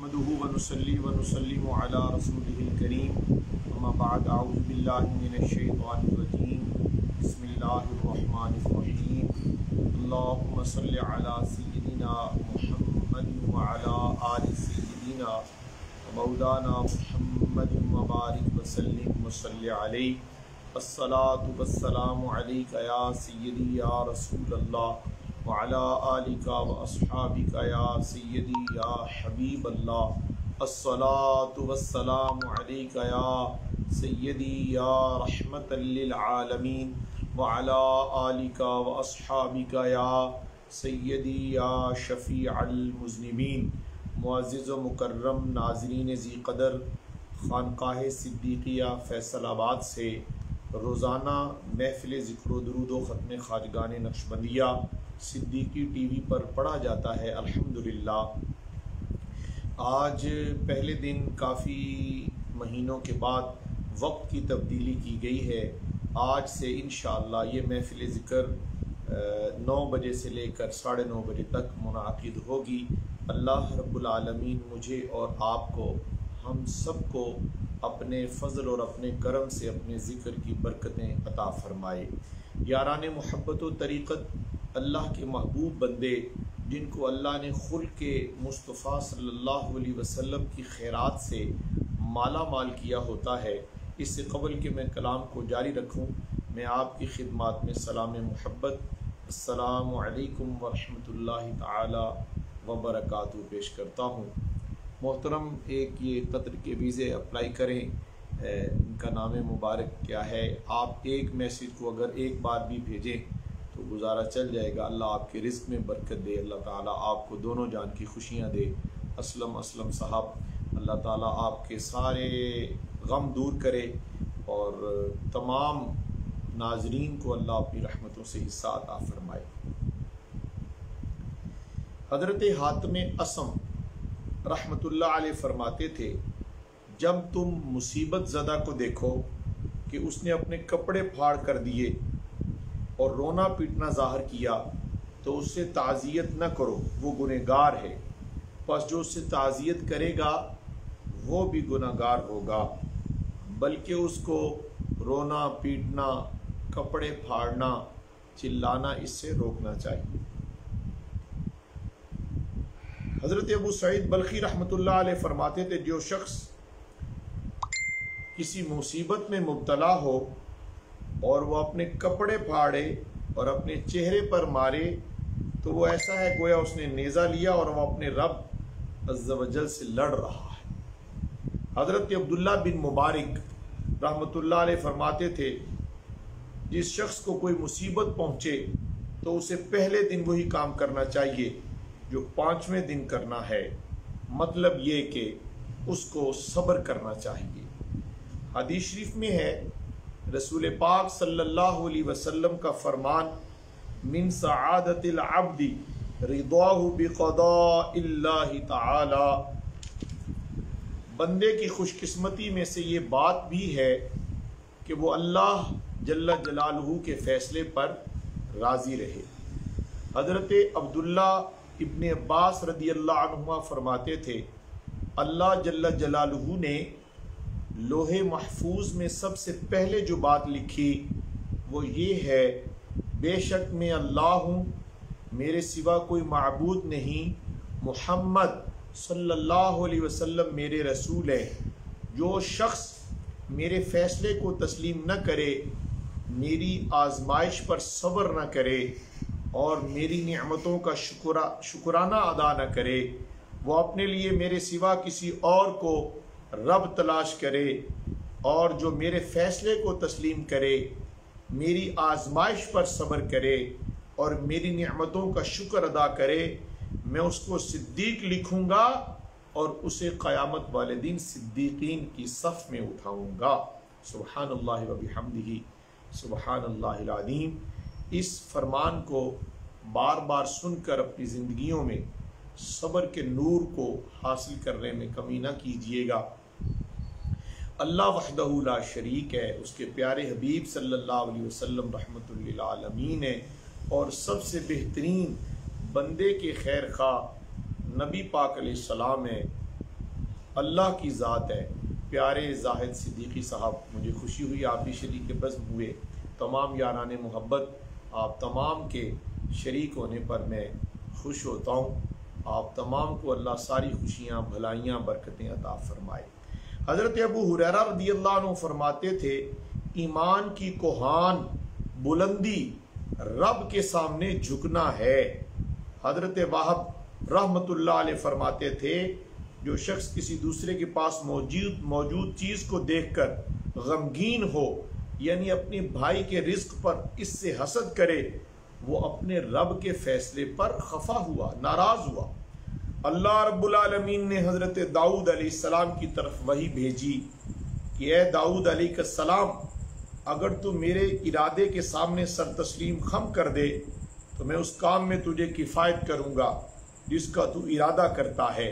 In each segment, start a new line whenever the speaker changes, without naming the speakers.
नहमदुहु व नुसल्ली व नुसल्लिमु अला रसूलिहिल करीम अम्मा बाद अऊज़ु बिल्लाहि मिनश शैतानिर रजीम बिस्मिल्लाहिर रहमानिर रहीम अल्लाहुम्मा सल्लि अला सय्यिदिना मुहम्मद व अला आलि सय्यिदिना मौलाना मुहम्मद व बारिक व सल्लिम व सल्लि अलैहि अस्सलातु वस्सलामु अलैका या सय्यदी या रसूलल्लाह व अला आलिका व अस्हाबिका या सय्यदी या हबीब अल्लाह अस्सलातु वस्सलामु अलैका या सय्यदी या रहमतल लिल आलमीन व अला आलिका व अस्हाबिका या सय्यदी या शफीअल मुज़निबीन। मुअज़्ज़िज़ व मुकर्रम नाज़रीन ज़ी क़दर, खानकाह सिद्दीक़िया फैसलाबाद से रोज़ाना महफ़िल ज़िक्र व दुरूद व ख़त्म ख़ाजगान नक्शबंदिया सिद्दीकी टीवी पर पढ़ा जाता है। अल्हम्दुलिल्लाह, आज पहले दिन काफ़ी महीनों के बाद वक्त की तब्दीली की गई है। आज से इंशाअल्लाह ये महफ़िल ज़िक्र 9 बजे से लेकर 9:30 बजे तक मुनाक़िद होगी। अल्लाह रब्बुल आलमीन मुझे और आपको, हम सबको अपने फ़ज़ल और अपने करम से अपने ज़िक्र की बरकतें अता फ़रमाए। यारान मोहब्बत व तरीक़त, अल्लाह के महबूब बंदे जिनको अल्लाह ने खुल्क़े मुस्तफ़ा सल्लल्लाहु अलैहि वसल्लम की खैरात से माला माल किया होता है, इससे क़बल के मैं कलाम को जारी रखूँ, मैं आपकी खिदमत में सलाम मोहब्बत अस्सलामु अलैकुम व रहमतुल्लाहि ताला व बरकातुहू पेश करता हूँ। मोहतरम, एक ये कतर के वीज़े अप्लाई करें, इनका नाम मुबारक क्या है। आप एक मैसेज को अगर एक बार भी भेजें तो गुजारा चल जाएगा। अल्लाह आपके रिज़्क़ में बरकत दे, अल्लाह ताला आपको दोनों जान की खुशियाँ दे। असलम साहब, अल्लाह ताला आपके सारे गम दूर करे और तमाम नाजरीन को अल्लाह अपनी रहमतों से हिस्सा अता फरमाए। हज़रत हातिम असम रहमतुल्लाह अलैह फरमाते थे, जब तुम मुसीबत ज़दा को देखो कि उसने अपने कपड़े फाड़ कर दिए और रोना पीटना ज़ाहिर किया, तो उससे ताज़ियत न करो, वो गुनहगार है। बस जो उससे ताज़ियत करेगा वो भी गुनहगार होगा, बल्कि उसको रोना पीटना, कपड़े फाड़ना, चिल्लाना, इससे रोकना चाहिए। हज़रत अबू सईद बल्खी रहमतुल्लाह अलैह फरमाते थे, जो शख्स किसी मुसीबत में मुब्तला हो और वो अपने कपड़े फाड़े और अपने चेहरे पर मारे, तो वो ऐसा है गोया उसने नेज़ा लिया और वह अपने रब अज़्ज़ व जल से लड़ रहा है। हज़रत अब्दुल्ला बिन मुबारक रहमतुल्लाह अलैह फरमाते थे, जिस शख्स को कोई मुसीबत पहुँचे तो उसे पहले दिन वही काम करना चाहिए जो 5वें दिन करना है। मतलब ये कि उसको सब्र करना चाहिए। हदीस शरीफ में है, रसूल पाक सल्लल्लाहु अलैहि वसल्लम का फरमान, मिन सआदतिल अब्दी रिदाहु बिक़दाइल्लाहि ताला, बंदे की खुशकिस्मती में से ये बात भी है कि वो अल्लाह जल्ल जलालहू के फ़ैसले पर राज़ी रहे। हज़रत अब्दुल्ला इब्न अब्बास रदियल्लाहु अन्हुमा फरमाते थे, अल्लाह जल्ल जलालहू ने लोहे महफूज में सबसे पहले जो बात लिखी वो ये है, बेशक मैं अल्लाह हूँ, मेरे सिवा कोई माबूद नहीं, मुहम्मद सल्लल्लाहु अलैहि वसल्लम मेरे रसूल है। जो शख्स मेरे फ़ैसले को तस्लीम न करे, मेरी आजमाइश पर सब्र न करे और मेरी नेमतों का शुक्राना अदा न करे, वो अपने लिए मेरे सिवा किसी और को रब तलाश करे, और जो मेरे फ़ैसले को तस्लीम करे, मेरी आजमाइश पर सब्र करे और मेरी नेमतों का शुक्र अदा करे, मैं उसको सिद्दीक लिखूँगा और उसे क़यामत वाले दिन सिद्दीकीन की सफ़ में उठाऊँगा। सुबहानल्लाहि व बिहम्दिही सुबहानल्लाहिल अज़ीम। इस फरमान को बार बार सुनकर अपनी ज़िंदगियों में सब्र के नूर को हासिल करने में कमी न कीजिएगा। अल्लाह वहदहू ला शरीक है, उसके प्यारे हबीब सल्लल्लाहु अलैहि वसल्लम रहमतुल लिल आलमीन है और सबसे बेहतरीन बंदे के खैर खा नबी पाक अलैहिस्सलाम है। अल्लाह की ज़ात है। प्यारे जाहिद सिद्दीकी साहब, मुझे खुशी हुई आप भी शरीक बज़्म हुए। तमाम यारान मोहब्बत, आप तमाम के शरीक होने पर मैं खुश होता हूँ। आप तमाम को अल्लाह सारी खुशियाँ, भलाइयाँ, बरकतें अता फरमाए। हज़रत अबू हुरैरा रज़ियल्लाहु अन्हु फरमाते थे, ईमान की कोहान बुलंदी रब के सामने झुकना है। हज़रत वहाब रहमतुल्लाह अलैह फरमाते थे, जो शख्स किसी दूसरे के पास मौजूद चीज़ को देखकर गमगीन हो, यानी अपने भाई के रिज्क पर इससे हसद करे, वो अपने रब के फैसले पर खफा हुआ, नाराज हुआ। अल्लाह रब्बुल आलमीन ने हज़रत दाऊद अलैहिस्सलाम की तरफ वही भेजी कि ए दाऊद अलैहिस्सलाम, अगर तू मेरे इरादे के सामने सर तस्लीम खम कर दे तो मैं उस काम में तुझे किफ़ायत करूँगा जिसका तू इरादा करता है,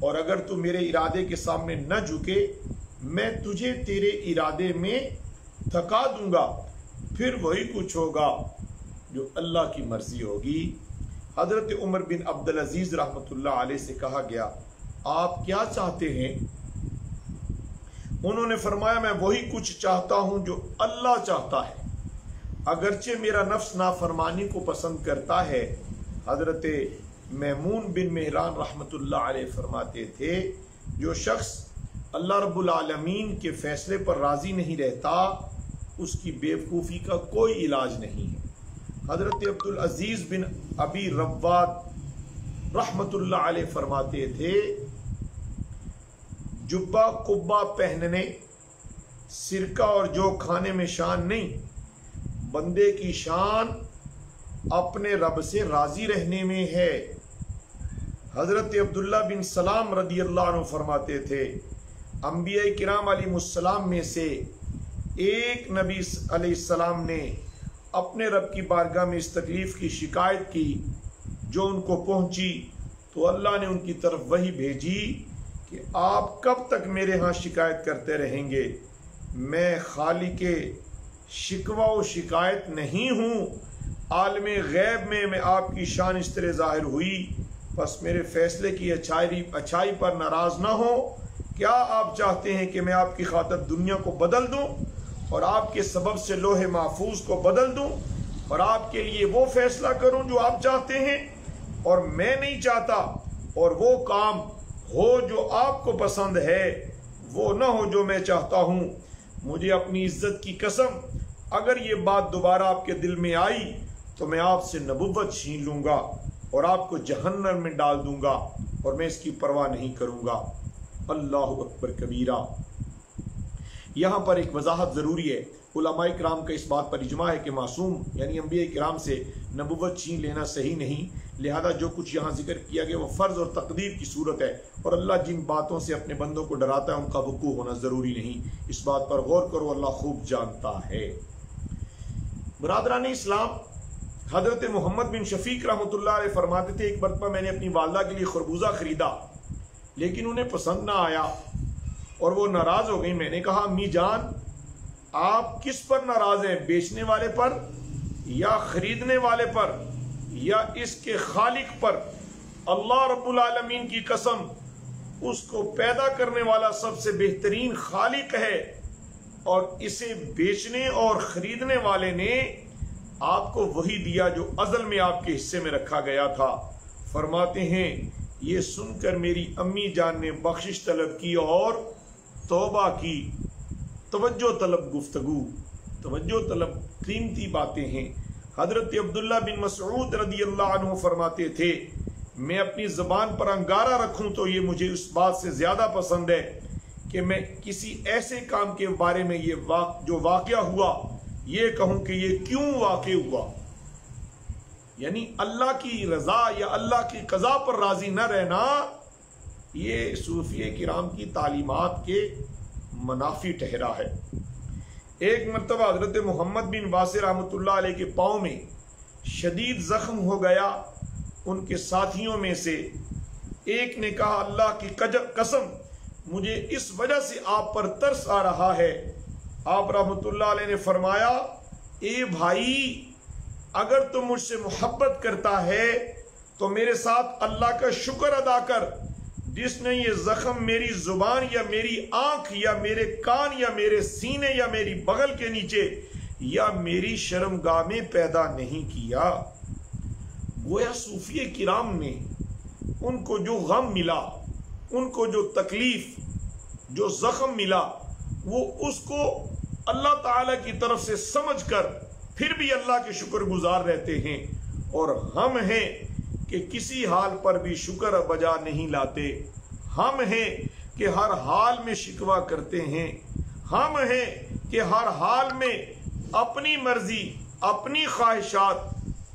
और अगर तू मेरे इरादे के सामने न झुके मैं तुझे तेरे इरादे में थका दूंगा, फिर वही कुछ होगा जो अल्लाह की मर्जी होगी। हज़रत उमर बिन अब्दुल अजीज़ रहमतुल्लाह अलैह से कहा गया, आप क्या चाहते हैं? उन्होंने फरमाया, मैं वही कुछ चाहता हूं जो अल्लाह चाहता है, अगरचे मेरा नफ्स नाफरमानी को पसंद करता है। हज़रत मैमून बिन मेहरान रहमतुल्लाह अलैह फरमाते थे, जो शख्स अल्लाह रब्बुल आलमीन के फैसले पर राज़ी नहीं रहता, उसकी बेवकूफ़ी का कोई इलाज नहीं है। हज़रत अब्दुल अजीज़ बिन अबी रव्वाद रहमतुल्लाह अलैह फरमाते थे, जुब्बा कुब्बा पहनने, सिरका और जो खाने में शान नहीं, बंदे की शान अपने रब से राज़ी रहने में है। हज़रत अब्दुल्ला बिन सलाम रदियल्लाहु अन्हु फरमाते थे, अंबिया किराम अलैहिमुस्सलाम में से एक नबी अलैहिस्सलाम ने अपने रब की बारगाह में इस तकलीफ़ की शिकायत की जो उनको पहुंची, तो अल्लाह ने उनकी तरफ वही भेजी कि आप कब तक मेरे यहाँ शिकायत करते रहेंगे? मैं खालिके शिकवा व शिकायत नहीं हूँ। आलमे गैब में मैं आपकी शान इस तरह ज़ाहिर हुई, बस मेरे फैसले की अच्छाई पर नाराज़ ना हो। क्या आप चाहते हैं कि मैं आपकी खातिर दुनिया को बदल दूँ और आपके सबब से लोहे महफूज को बदल दूँ और आपके लिए वो फैसला करूँ जो आप चाहते हैं और मैं नहीं चाहता, और वो काम हो जो आपको पसंद है, वो ना हो जो मैं चाहता हूँ? मुझे अपनी इज्जत की कसम, अगर ये बात दोबारा आपके दिल में आई तो मैं आपसे नबुव्वत छीन लूँगा और आपको जहन्नम में डाल दूँगा, और मैं इसकी परवाह नहीं करूँगा। अल्लाहु अकबर कबीरा। यहाँ पर एक वजाहत ज़रूरी है। उलमाए किराम का इस बात पर इजमा है कि मासूम यानी अंबिया किराम से नबुव्वत छीन लेना सही नहीं, लिहाजा जो कुछ यहाँ जिक्र किया गया वो फ़र्ज़ और तकदीर की सूरत है, और अल्लाह जिन बातों से अपने बंदों को डराता है उनका वक़ू होना ज़रूरी नहीं। इस बात पर गौर करो, अल्लाह खूब जानता है। बरादरान इस्लाम, हज़रत मोहम्मद बिन शफीक रहमतुल्लाह अलैह फरमाते थे, एक मरतबा मैंने अपनी वालदा के लिए खरबूजा ख़रीदा, लेकिन उन्हें पसंद ना आया और वो नाराज़ हो गई। मैंने कहा, अम्मी जान, आप किस पर नाराज़ हैं? बेचने वाले पर या ख़रीदने वाले पर या इसके खालिक पर? अल्लाह रब्बुल आलमीन की कसम, उसको पैदा करने वाला सबसे बेहतरीन खालिक है, और इसे बेचने और ख़रीदने वाले ने आपको वही दिया जो अज़ल में आपके हिस्से में रखा गया था। फरमाते हैं, ये सुनकर मेरी अम्मी जान ने बख्शिश तलब की और तौबा की। तवज्जो तलब गुफ्तगू, तवज्जो तलब कीमती बातें हैं। हज़रत अब्दुल्ला बिन मसऊद रदियल्लाहु अन्हु फरमाते थे, मैं अपनी ज़बान पर अंगारा रखूं तो ये मुझे उस बात से ज़्यादा पसंद है कि मैं किसी ऐसे काम के बारे में जो वाक़या हुआ ये कहूँ कि ये क्यों वाक़ हुआ। यानी अल्लाह की रज़ा या अल्लाह की क़ज़ा पर राज़ी न रहना, ये सूफ़िये किराम की तालीमात के मनाफी ठहरा है। एक मरतबा हज़रत मोहम्मद बिन वासिर रहमतुल्लाह अलैह के पाँव में शदीद ज़ख्म हो गया। उनके साथियों में से एक ने कहा, अल्लाह की कसम, मुझे इस वजह से आप पर तरस आ रहा है। आप रहमतुल्लाह अलैह ने फरमाया, ए भाई, अगर तुम मुझसे मोहब्बत करता है तो मेरे साथ अल्लाह का शुक्र अदा कर जिसने ये जख्म मेरी जुबान या मेरी आंख या मेरे कान या मेरे सीने या मेरी बगल के नीचे या मेरी शर्मगाह में पैदा नहीं किया। गोया सूफी किराम ने उनको जो गम मिला, उनको जो तकलीफ, जो जख्म मिला, वो उसको अल्लाह ताला की तरफ से समझकर फिर भी अल्लाह के शुक्रगुजार रहते हैं। और हम हैं कि किसी हाल पर भी शुक्र बजा नहीं लाते। हम हैं कि हर हाल में शिकवा करते हैं। हम हैं कि हर हाल में अपनी मर्जी, अपनी ख्वाहिशात,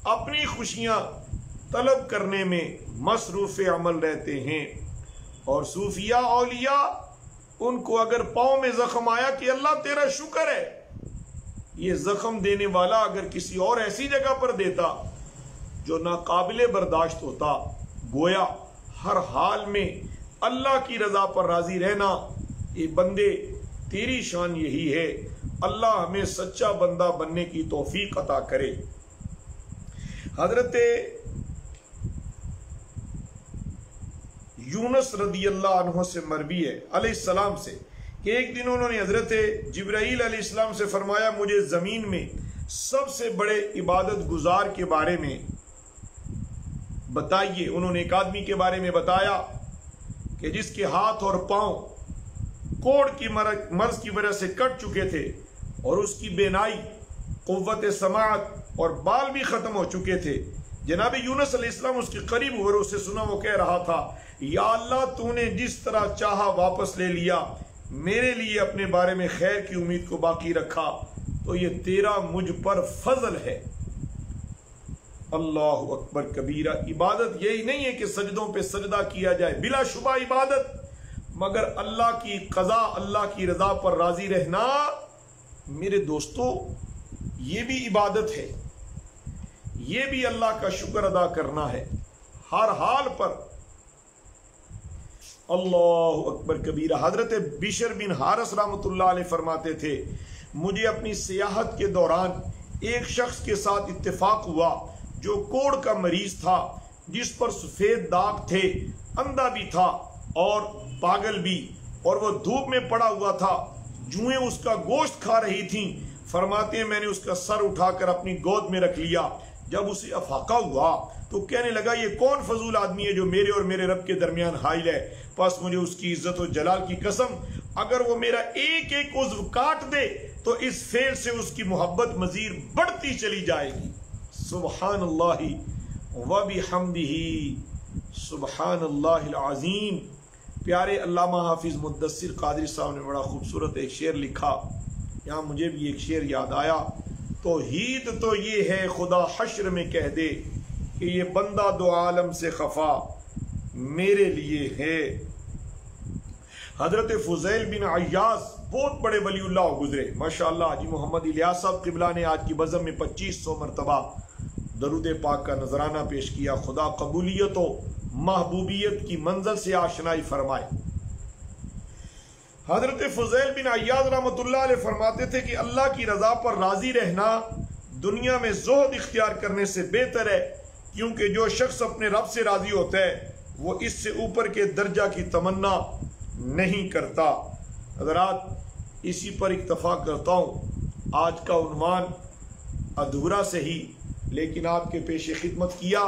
अपनी खुशियां तलब करने में मसरूफ़ अमल रहते हैं। और सूफिया औलिया, उनको अगर पाँव में जख्म आया कि अल्लाह तेरा शुक्र है, ये जख्म देने वाला अगर किसी और ऐसी जगह पर देता जो नाकाबिले बर्दाश्त होता। गोया हर हाल में अल्लाह की रजा पर राजी रहना, ये बंदे तेरी शान यही है। अल्लाह हमें सच्चा बंदा बनने की तौफीक अता करे। हजरत यूनुस रदी अल्लाह अन्हु से मरवी है अलैहिस्सलाम से कि एक दिन उन्होंने हजरत जिब्राईल अलैहिस्सलाम से फरमाया, मुझे ज़मीन में सबसे बड़े इबादत गुजार के बारे में बताइए। उन्होंने एक आदमी के बारे में बताया कि जिसके हाथ और पांव कोड़ की मर्ज की वजह से कट चुके थे और उसकी बेनाई, कुव्वत समाअत और बाल भी खत्म हो चुके थे। जनाब यूनुस अलैहिस्सलाम उसके करीब हुए, उससे सुना वो कह रहा था, या अल्लाह तूने जिस तरह चाहा वापस ले लिया, मेरे लिए अपने बारे में खैर की उम्मीद को बाकी रखा, तो ये तेरा मुझ पर फजल है। अल्लाह अकबर कबीरा। इबादत यही नहीं है कि सजदों पे सजदा किया जाए, बिलाशुबा इबादत, मगर अल्लाह की कज़ा, अल्लाह की रजा पर राजी रहना मेरे दोस्तों, ये भी इबादत है। ये भी अल्लाह का शुक्र अदा करना है हर हाल पर। अल्लाह अकबर कबीरा। हजरत बिशर बिन हारिस रहमतुल्लाह अलैह फरमाते थे, मुझे अपनी सियाहत के दौरान एक शख्स के साथ इत्तेफाक हुआ जो कोढ़ का मरीज था, जिस पर सफेद दाग थे, अंधा भी था और पागल भी, और वह धूप में पड़ा हुआ था। जुएं उसका गोश्त खा रही थीं। फरमाते हैं मैंने उसका सर उठाकर अपनी गोद में रख लिया। जब उसे अफाका हुआ तो कहने लगा, ये कौन फजूल आदमी है जो मेरे और मेरे रब के दरमियान हाइल है। बस मुझे उसकी इज्जत और जलाल की कसम, अगर वो मेरा एक एक उज़्व काट दे तो इस फेल से उसकी मोहब्बत मजीद बढ़ती चली जाएगी। सुब्हानल्लाहि व बिहम्दिही, सुब्हानल्लाहिल अज़ीम। प्यारे अल्लामा हाफिज मुद्दस्सिर कादरी साहब ने बड़ा खूबसूरत एक शेर लिखा, यहाँ मुझे भी एक शेर याद आया। तौहीद तो ये है खुदा हश्र में कह दे कि ये बंदा दो आलम से खफा मेरे लिए है। हजरत फुज़ैल बिन अय्यास बहुत बड़े वलीउल्लाह गुजरे माशाअल्लाह। हाजी मोहम्मद इलियास साहब क़िबला ने आज की बज़म में 2500 मरतबा दरूद पाक का नजराना पेश किया। खुदा कबूलियत और महबूबियत की मंजिल से आशनाई फरमाए। हजरत फुज़ैल बिन अय्याज रहमतुल्लाह अलैह फरमाते थे कि अल्लाह की रजा पर राजी रहना दुनिया में ज़ुहद इख्तियार करने से बेहतर है, क्योंकि जो शख्स अपने रब से राजी होता है वो इससे ऊपर के दर्जा की तमन्ना नहीं करता। हज़रात, इसी पर इक्तफा करता हूँ। आज का उन्वान अधूरा से ही लेकिन आपके पेशे खिदमत किया।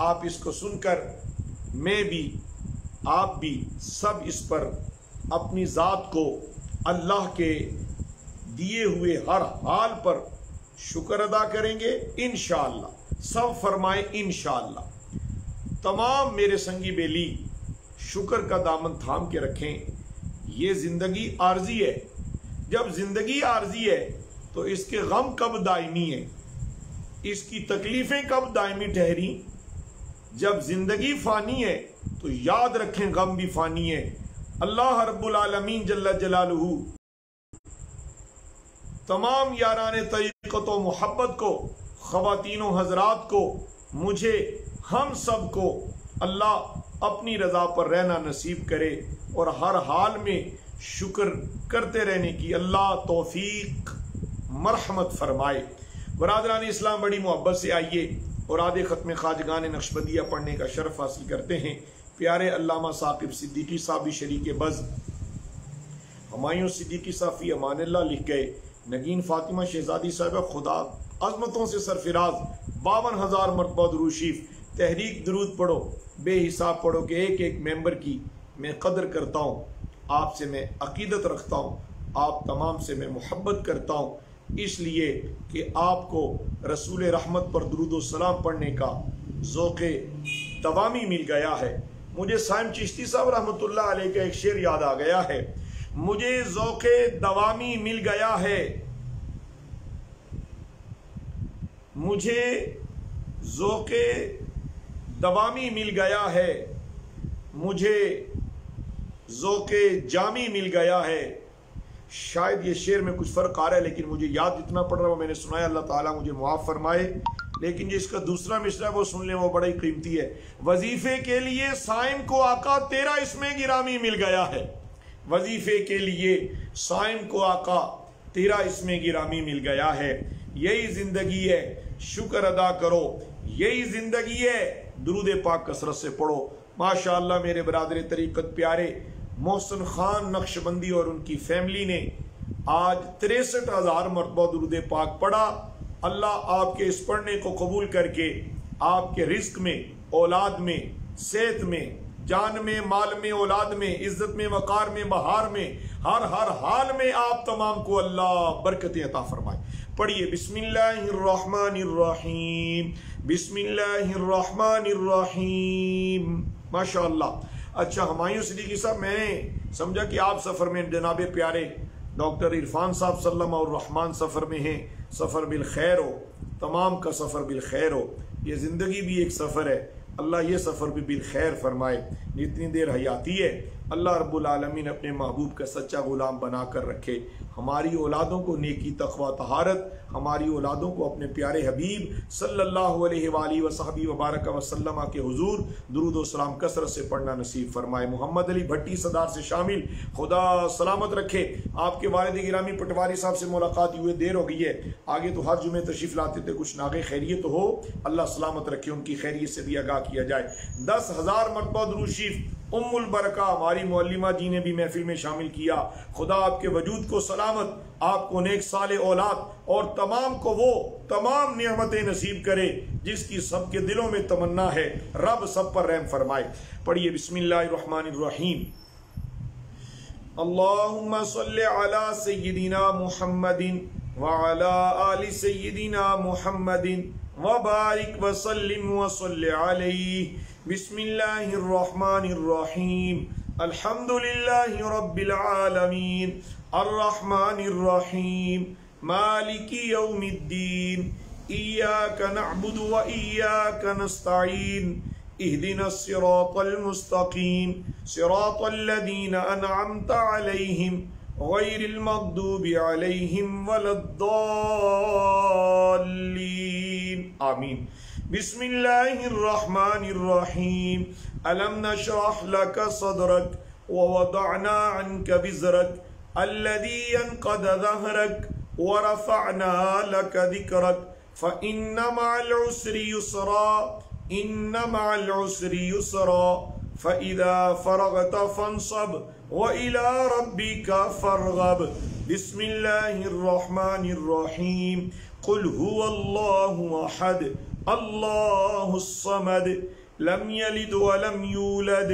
आप इसको सुनकर मैं भी, आप भी सब इस पर अपनी ज़ात को अल्लाह के दिए हुए हर हाल पर शुक्र अदा करेंगे इंशाअल्लाह। सब फरमाए इंशाअल्लाह। तमाम मेरे संगी बेली शुक्र का दामन थाम के रखें। ये ज़िंदगी आर्जी है। जब ज़िंदगी आर्जी है तो इसके गम कब दायमी है, इसकी तकलीफ़ें कब दायमी ठहरी। जब ज़िंदगी फ़ानी है तो याद रखें गम भी फ़ानी है। अल्लाह रब्बुल आलमीन जल्ला जलालुहू तमाम याराने तरीक़त व मोहब्बत को, ख़वातीनो हज़रात को, मुझे, हम सब को अल्लाह अपनी रज़ा पर रहना नसीब करे और हर हाल में शुक्र करते रहने की अल्लाह तौफीक मरहमत फरमाए। बरादरान इस्लाम, बड़ी मोहब्बत से आइए और आधे ख़त्म ख़ाजगान नक्शबंदिया पढ़ने का शर्फ हासिल करते हैं। प्यारे अल्लामा साकिब सिद्दीकी साहब भी शरीक बज़, हुमायूं सिद्दीकी साहब फी अमानिल्लाह लिख गए, नगीन फातिमा शहजादी साहबा खुदा अजमतों से सरफराज 52,000 मरतबा दुरूद शरीफ, तहरीक दुरूद पढ़ो, बेहिसाब पढ़ो कि एक एक मेंबर की मैं कदर करता हूँ, आपसे मैं अकीदत रखता हूँ, आप तमाम से मैं मोहब्बत करता हूँ, इसलिए कि आपको रसूल रहमत पर दुरूद व सलाम पढ़ने का ज़ौक़े दवामी मिल गया है। मुझे साइम चिश्ती साहब रहमतुल्लाह अलैह का एक शेर याद आ गया है, मुझे ज़ौक़े दवामी मिल गया है, मुझे ज़ौक़े दवामी मिल गया है, मुझे ज़ौक़े जामी मिल गया है। शायद ये शेर में कुछ फ़र्क आ रहा है, लेकिन मुझे याद इतना पड़ रहा है, मैंने सुना है, अल्लाह ताला मुझे मुआफ़ फरमाए। लेकिन जिसका दूसरा मिसरा वो सुन ले, वो बड़ा ही कीमती है। वजीफे के लिए साइम को आका तेरा इसमें गिरामी मिल गया है, वजीफे के लिए साइम को आका तेरा इसमें गिरामी मिल गया है। यही जिंदगी है, शुक्र अदा करो, यही जिंदगी है, दुरूद पाक कसरत से पढ़ो। माशाअल्लाह मेरे बरादर तरीक़त प्यारे मोहसिन खान नक्शबंदी और उनकी फैमिली ने आज 63,000 मरतबा दुरूद पाक पढ़ा। अल्लाह आपके इस पढ़ने को कबूल करके आपके रिस्क में, औलाद में, सेहत में, जान में, माल में, औलाद में, इज्जत में, वकार में, बहार में, हर हाल में आप तमाम को अल्लाह बरकतें अता फरमाए। पढ़िए बिस्मिल्लाहिर्रहमानिर्रहीम, बिस्मिल्लाहिर्रहमानिर्रहीम। माशाअल्लाह। अच्छा हुमायूं सिद्दीकी साहब, मैंने समझा कि आप सफ़र में जनाब प्यारे डॉक्टर इरफान साहब सल्लम और रहमान सफ़र में हैं। सफ़र बिल खैर हो, तमाम का सफ़र बिल खैर हो। ये ज़िंदगी भी एक सफ़र है, अल्लाह ये सफ़र भी बिल खैर फरमाए। जितनी देर हयाती है अल्लाह रब्बुल आलमीन अपने महबूब का सच्चा गुलाम बना कर रखे। हमारी औलादों को नेकी, तक़वा, तहारत, हमारी औलादों को अपने प्यारे हबीब सल्लल्लाहु अलैहि वसहबी वबारक वसल्लम के हुजूर दुरूद व सलाम कसरत से पढ़ना नसीब फरमाए। मोहम्मद अली भट्टी सदार से शामिल, खुदा सलामत रखे। आपके वालिद गिरामी पटवारी साहब से मुलाकात हुए देर हो गई है, आगे तो हर जुमे तशरीफ़ लाते थे, कुछ नागे खैरियत हो, अल्लाह सलामत रखे, उनकी खैरियत से भी आगाह किया जाए। 10,000 मरतबा दुरूद शरीफ उम्मुल बरका हमारी मुअल्लिमा जी ने भी महफिल में शामिल किया। खुदा आपके वजूद को सलामत, आपको नेक साले औलाद और तमाम को वो तमाम नियमतें नसीब करे जिसकी सबके दिलों में तमन्ना है। रब सब पर रहम फरमाए। पढ़िए बिस्मिल्लाहिर्रहमानिर्रहीम। अल्लाहुम्मा सल्लि अला सय्यिदिना मुहम्मदिन व अला आलि सय्यिदिना मुहम्मदिन व बारिक व सल्लिम व सल्लि अलैहि। बिस्मिल्लाहिर्रहमानिर्रहीम। अल्हम्दुलिल्लाहि रब्बिल आलमीन अर्रहमानिर्रहीम मालिकी यौमिद्दीन इय्याका नअबुदु व इय्याका नस्तईन इहदिनस सिरातल मुस्तकीम सिरातल लज़ीना अनअमता अलैहिम गैरिल मग़दूबि अलैहिम वलद्दाल्लीन आमीन। बिस्मिल्लाहिर्रहमानिर्रहीम। अलम नशरह लक सदरक व वदअना अन्का विज़रक अल्लज़ी अनक़द ज़हरक व रफ़अना लक ज़िक्रक फ़इन्न मअल उसरि युस्रा इन्न मअल उसरि युस्रा फ़इज़ा फ़रग़त फ़ंसब व इला रब्बिका फ़रग़ब। बिस्मिल्लाहिर्रहमानिर्रहीम। क़ुल हुवल्लाहु अहद अल्लाहुस समद लम यलिद व लम यूलद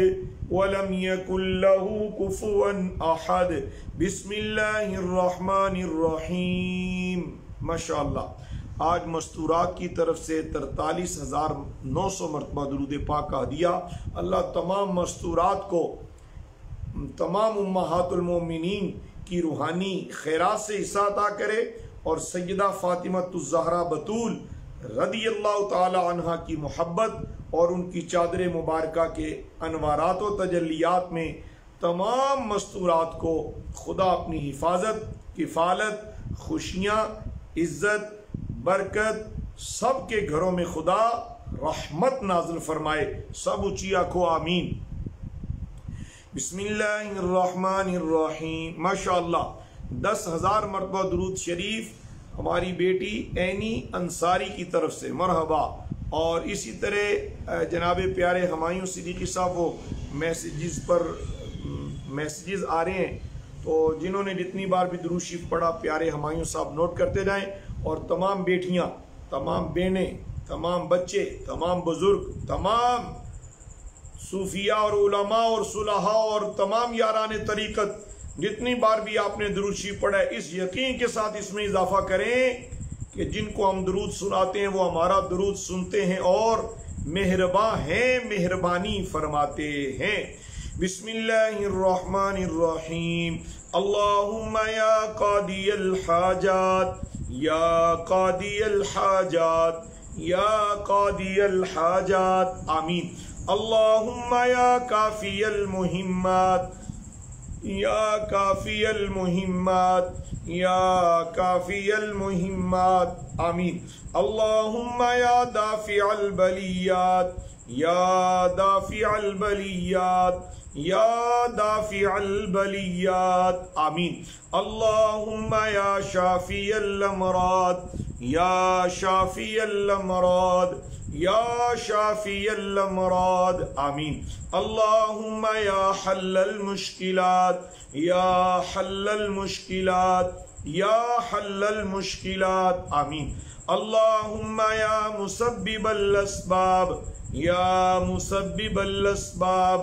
व लम यकुल लहू कुफुवन अहद। बिस्मिल्लाहिर्रहमानिर्रहीम। माशाअल्लाह। आज मस्तूरात की तरफ से 43,900 मरतबा दुरूद पाक का हदिया। अल्लाह तमाम मस्तूरात को तमाम उम्महातुल मोमिनीन की रूहानी खैरात से हिस्सा अता करे और सैयदा फातिमतुज़ ज़हरा बतूल रदियल्लाहु ताला अन्हा की मोहब्बत और उनकी चादर मुबारका के अनवारात व तजल्लियात में तमाम मस्तूरात को खुदा अपनी हिफाजत, किफ़ालत, खुशियाँ, इज़्ज़त, बरकत सब के घरों में खुदा रहमत नाज़िल फरमाए। सब ऊँची आँखों आमीन। बिस्मिल्लाहिर्रहमानिर्रहीम। माशाअल्लाह 10,000 मरतबा दुरूद शरीफ हमारी बेटी ऐनी अंसारी की तरफ से। मरहबा और इसी तरह जनाब प्यारे हुमायूं सिद्दीकी साहब वो मैसेजेस आ रहे हैं, तो जिन्होंने जितनी बार भी दुरूद शरीफ पढ़ा प्यारे हुमायूं साहब नोट करते जाएं। और तमाम बेटियां, तमाम बहनें, तमाम बच्चे, तमाम बुजुर्ग, तमाम सूफिया और उलमा और सुलहा और तमाम यारान तरीक़त जितनी बार भी आपने दुरूद शरीफ पढ़ा है, इस यकीन के साथ इसमें इजाफा करें कि जिनको हम दुरूद सुनाते हैं वो हमारा दुरूद सुनते हैं और मेहरबान हैं, मेहरबानी फरमाते हैं। बिस्मिल्लाहिर्रहमानिर्रहीम। अल्लाहुम्मा या क़ादियल हाजात, या क़ादियल हाजात, या क़ादियल हाजात, आमीन। अल्लाहुम्मा या काफ़ियल मुहिम्मात, या काफ़ियल मुहिम्मात, या काफ़ियल मुहिम्मात, आमीन। अल्लाहुम्मा या दाफ़िअल बलियात, या दाफ़िअल बलियात, या दाफ़िअल बलियात, आमीन। अल्लाहुम्मा या शाफ़िअल अमराद, या शाफ़िअल अमराद, या शाफ़िअल अमराद, आमीन। अल्लाहुम्मा या हल्लल मुश्किलात, या हल्लल मुश्किलात, या हल्लल मुश्किलात, आमीन। अल्लाहुम्मा या मुसब्बिबल अस्बाब, या मुसब्बिबल अस्बाब,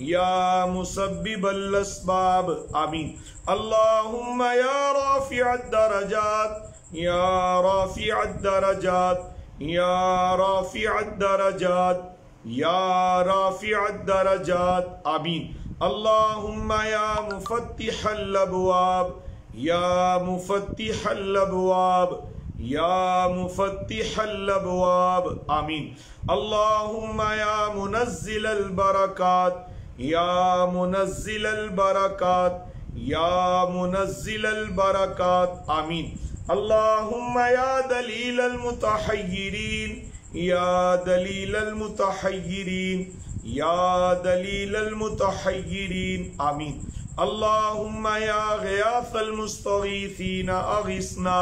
या मुसब्बिबल अस्बाब, आमीन। अल्लाहुम्मा या राफ़िअद दरजात, या राफ़िअद दरजात, या राफ़िअद दरजात, या राफ़िअद दरजात, आमीन। अल्लाहुम्मा या मुफ़त्तिहल अबवाब, या मुफ़त्तिहल अबवाब, या मुफ़त्तिहल अबवाब, आमीन। अल्लाहुम्मा या मुनज़्ज़िलल बरकात, या मुनज़्ज़िलल बरकात, या मुनज़्ज़िलल बरकात, आमीन। अल्लाहुम्मा या दलीलल मुतहय्यिरीन, या दलीलल मुतहय्यिरीन, या दलीलल मुतहय्यिरीन, आमीन। अल्लाहुम्मा या ग़ियासल मुस्तगीसीन अग़िस्ना,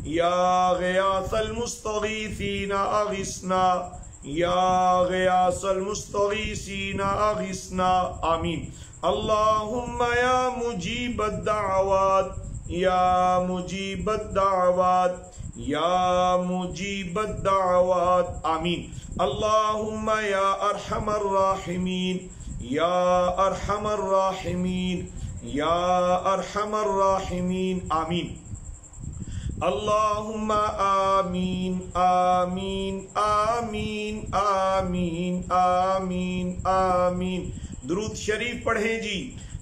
या ग़ियासल मुस्तगीसीन अग़िस्ना, या ग़ियासल मुस्तगीसीन अग़िस्ना, आमीन। अल्लाहुम्मा या मुजीबद दाअवात, या मुजीबद दाअवात, या मुजीबद दाअवात, आमीन। अल्लाहुम्मा या अरहमर राहिमीन, या अरहमर राहिमीन, या अरहमर राहिमीन, आमीन। अल्लाहुम्मा आमीन, आमीन, आमीन, आमीन, आमीन, आमीन। दुरूद शरीफ पढ़ें जी।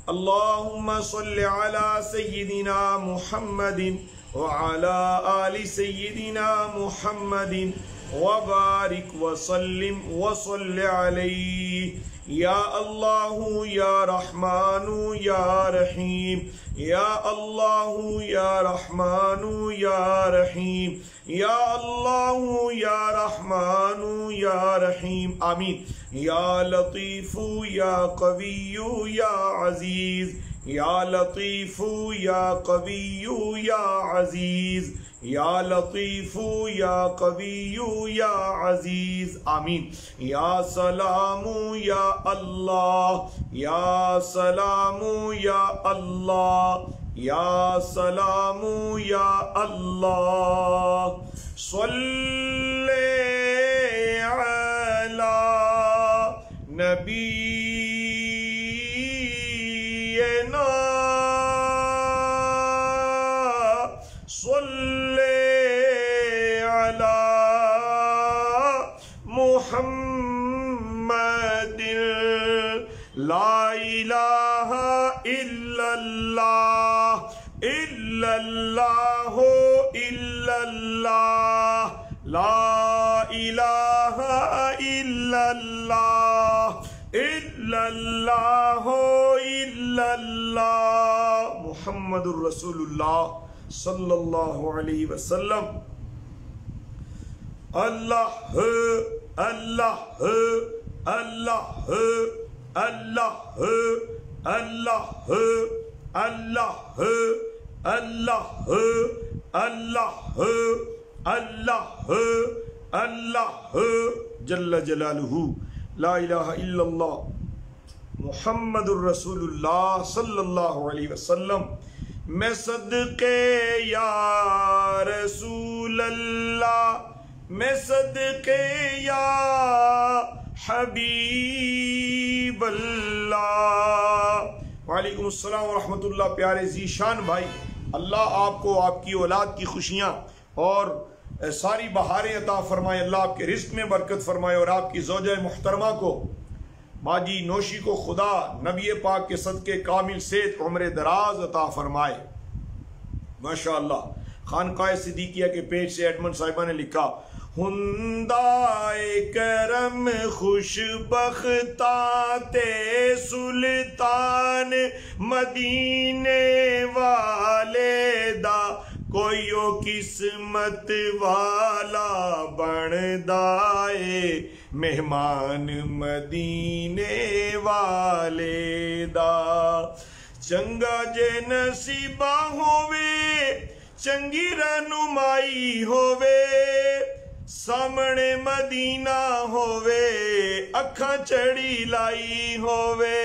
अल्लाहुम्मा सल्लि अला सय्यिदिना मुहम्मदिन व अला आलि सय्यिदिना मुहम्मदिन व बारिक व सल्लिम व सल्लि अलैहि। या अल्लाहु या रहमानु या रहीम, या अल्लाहु या रहमानु या रहीम, या अल्लाहु या रहमानु या रहीम, आमीन। या लतीफु या कविय्यु या अजीज, या लतीफु या कविय्यु या अजीज, या लतीफु या कविय्यु या अजीज, आमीन। या सलामु या अल्लाह, या सलामु या अल्लाह, या सलामु या अल्लाह। सल्ले अला नबीना सल्ले अला मुहम्मदिन। ला इलाहा इल्लल्लाह, इल्लल्लाहु इल्लल्लाह, ला इलाहा इल्लल्लाह, इल्लल्लाहु इल्लल्लाह, मुहम्मदुर रसूलुल्लाह सल्लल्लाहु अलैहि वसल्लम। अल्लाह अल्लाह अल्लाह अल्लाह अल्लाह अल्लाह अल्लाह अल्लाह अल्लाह अल्लाह जल्ल जलालुहु ला इलाहा इल्लल्लाह मुहम्मदुर रसूलुल्लाह सल्लल्लाहु अलैहि वसल्लम। मैं सदके या रसूल अल्लाह, मैं सदके या हबीब अल्लाह। वालेकुम अस्सलाम व रहमतुल्लाह। प्यारे ज़ीशान भाई, अल्लाह आपको आपकी औलाद की खुशियाँ और सारी बहारें अता फरमाए। अल्लाह आपके रिस्क में बरकत फरमाए और आपकी ज़ौजा मुहतरमा को, बाजी नोशी को खुदा नबी पाक के सदके कामिल सेहत उम्र दराज अता फरमाए। माशाअल्लाह। खानकाए सिद्दीकिया के पेज से एडमंड साहिबा ने लिखा, हुंदाए करम खुशबख्ताते सुल्तान मदीने वाले दा, कोई ओ किस्मत वाला बनदाए मेहमान मदीने वाले दा। चंगा जे नसीबा होवे, चंगी रहनुमाई होवे, सामने मदीना होवे, अखा चढ़ी लाई होवे।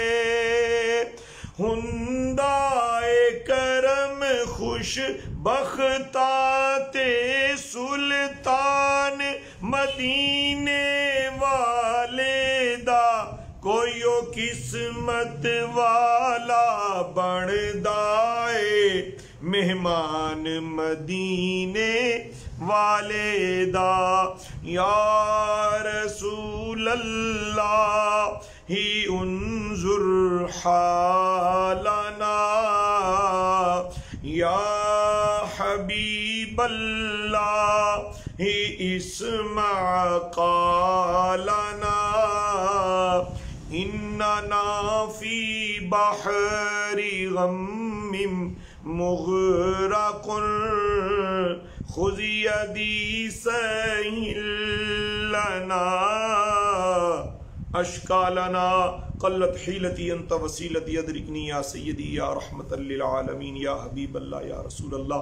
हुंदाए करम खुश बख्ताते सुल्तान मदीने वाले दा, कोई ओ किस्मत वाला बनदाए मेहमान मदीने वाले दा। या रसूल अल्लाह ही उन्जुर हालना, या हबीब अल्लाह ही इस्मा क़ालना, इन्ना फी बहरी गम्मिम मुग़रक़ुन, खुज़ी यदी सहिलना, अश्कालना क़ल्लत हीलती अंत वसीलती अदरिकनी या सय्यदी या रहमतल लिल आलमीन या हबीब अल्लाह या रसूल अल्लाह।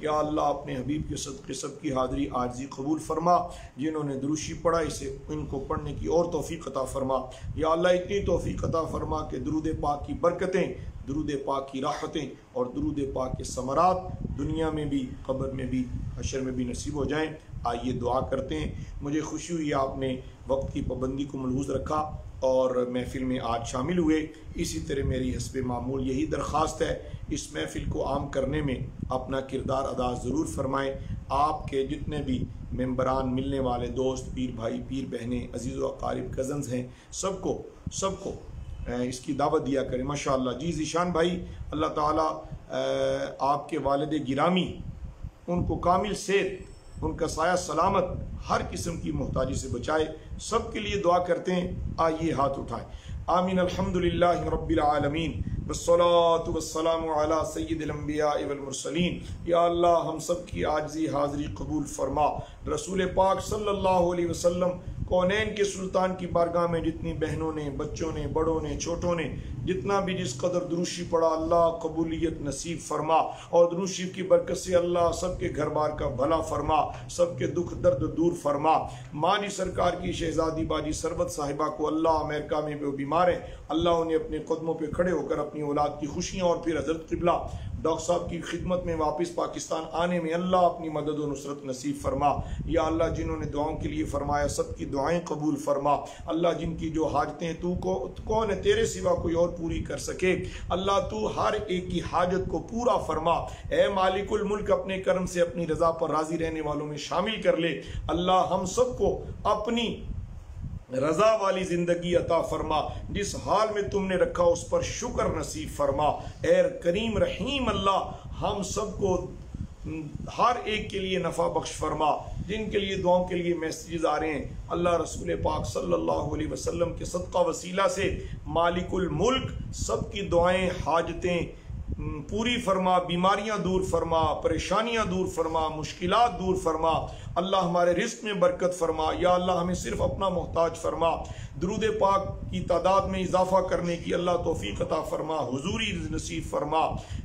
या अल्लाह अपने हबीब के सदक़े सबकी हाज़री आर्जी कबूल फरमा। जिन्होंने दुरूशी पढ़ा इसे इनको पढ़ने की और तौफ़ीक़ अता फरमा। या अल्लाह इतनी तौफ़ीक़ अता फरमा कि दुरूद पाक की बरकतें, दुरूद पाक की राहतें और दुरूद पाक के समरात दुनिया में भी, क़ब्र में भी, हशर में भी नसीब हो जाएँ। आइए दुआ करते हैं। मुझे खुशी हुई आपने वक्त की पाबंदी को मलहूज़ रखा और महफ़िल में आज शामिल हुए। इसी तरह मेरी हस्बे मामूल यही दरख्वास्त है, इस महफ़िल को आम करने में अपना किरदार अदा ज़रूर फरमाएँ। आपके जितने भी मेंबरान, मिलने वाले दोस्त, पीर भाई, पीर बहनें, अजीज़ व अक़ारिब, कज़न्स हैं, सबको इसकी दावत दिया करें। माशाअल्लाह। जी ज़ीशान भाई, अल्लाह ताला आपके वालिद गिरामी, उनको कामिल सेहत, उनका साया सलामत, हर किस्म की मोहताजी से बचाए। सब के लिए दुआ करते हैं। आइए हाथ उठाएं। आमीन। अल्हम्दुलिल्लाहि रब्बिल आलमीन वस्सलातु वस्सलामु अला सय्यिदिल अंबिया वल मुरसलीन। या अल्लाह हम सब की आजिज़ी हाज़री कबूल फरमा। रसूल पाक सल्लल्लाहु अलैहि वसल्लम कौनैन के सुल्तान की बारगाह में जितनी बहनों ने, बच्चों ने, बड़ों ने, छोटों ने जितना भी जिस कदर दुरूशी पढ़ा, अल्लाह कबूलियत नसीब फरमा और दुरूशी की बरकत से अल्लाह सबके घर बार का भला फरमा, सबके दुख दर्द दूर फरमा। मानी सरकार की शहजादी बाजी सरबत साहिबा को अल्लाह, अमेरिका में वो बीमार है, अल्लाह उन्हें अपने कदमों पर खड़े होकर अपनी औलाद की खुशियाँ और फिर हज़रत क़िबला डॉक्टर साहब की खिदमत में वापस पाकिस्तान आने में अल्लाह अपनी मदद और नुसरत नसीब फरमा। या अल्लाह जिन्होंने दुआओं के लिए फरमाया सबकी दुआएं कबूल फरमा। अल्लाह जिनकी जो हाजतें तू को कौन है तेरे सिवा कोई और पूरी कर सके, अल्लाह तू हर एक की हाजत को पूरा फरमा। ए मालिकुल मुल्क, अपने करम से अपनी रजा पर राजी रहने वालों में शामिल कर ले। अल्लाह हम सबको अपनी रजा वाली जिंदगी अता फरमा। जिस हाल में तुमने रखा उस पर शुक्र नसीब फरमा। ए करीम रहीम अल्लाह हम सबको हर एक के लिए नफ़ा बख्श फरमा। जिनके लिए दुआओं के लिए मैसेजेस आ रहे हैं, अल्लाह रसूल पाक सल्लल्लाहु अलैहि वसल्लम के सदका वसीला से मालिकुल मुल्क सबकी दुआएं, हाजतें पूरी फरमा, बीमारियां दूर फरमा, परेशानियां दूर फरमा, मुश्किलात दूर फरमा अल्लाह हमारे रिस्क में बरकत फरमा, या अल्लाह हमें सिर्फ अपना मोहताज फरमा। दुरूद पाक की तादाद में इजाफा करने की अल्लाह तौफीक अता फरमा, हुजूरी नसीब फरमा।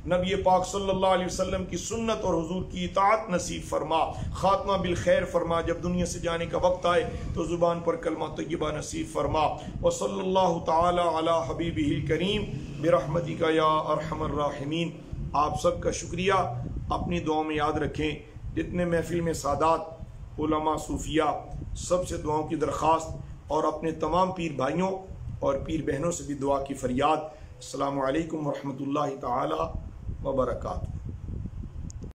नबी पाक सल्लल्लाहु अलैहि वसल्लम की सुन्नत और हुजूर की इताअत नसीब फरमा। खात्मा बिल खैर फरमा, जब दुनिया से जाने का वक्त आए तो ज़ुबान पर कलमा तय्यबा नसीब फरमा। व सल्लल्लाहु तआला अला हबीबिहिल करीम बिरहमतिका या अरहमर राहिमीन। आप सबका शुक्रिया, अपनी दुआओं में याद रखें। जितने महफिल में सादात, उलमा, सूफिया, सबसे दुआओं की दरख्वास्त और अपने तमाम पीर भाइयों और पीर बहनों से भी दुआ की फरियाद। अस्सलामु अलैकुम व रहमतुल्लाहि तआला व बरकातुहू।